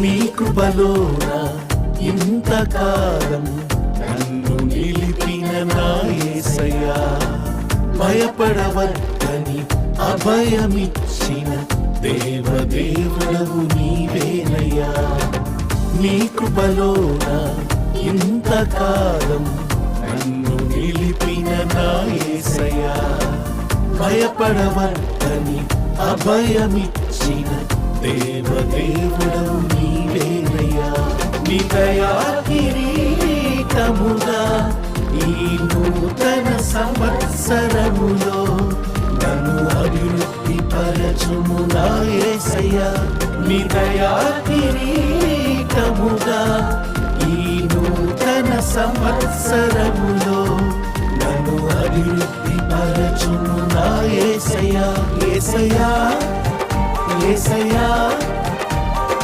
నీ కృపలోన ఇంతకాలం నన్ను నిలిపిన నా యేసయ్యా, భయపడవద్దని అభయమిచ్చిన దేవదేవుడవు నీవేనయ్యా. నీ కృపలోన ఇంతకాలం నన్ను నిలిపిన నా యేసయ్యా, భయపడవద్దని అభయమిచ్చిన దేవదేవుడవు నీవేనయ్యా. నీ దయా కిరీటముగా ఈ నూతన సంవత్సరములో నన్ను అభివృద్ధి పరచుము నా యేసయ్యా. నీ దయా కిరీటముగా ఈ నూతన సంవత్సరములో నన్ను అభివృద్ధి పరచుము నా యేసయ్యా. యేసయ్యా యేసయ్యా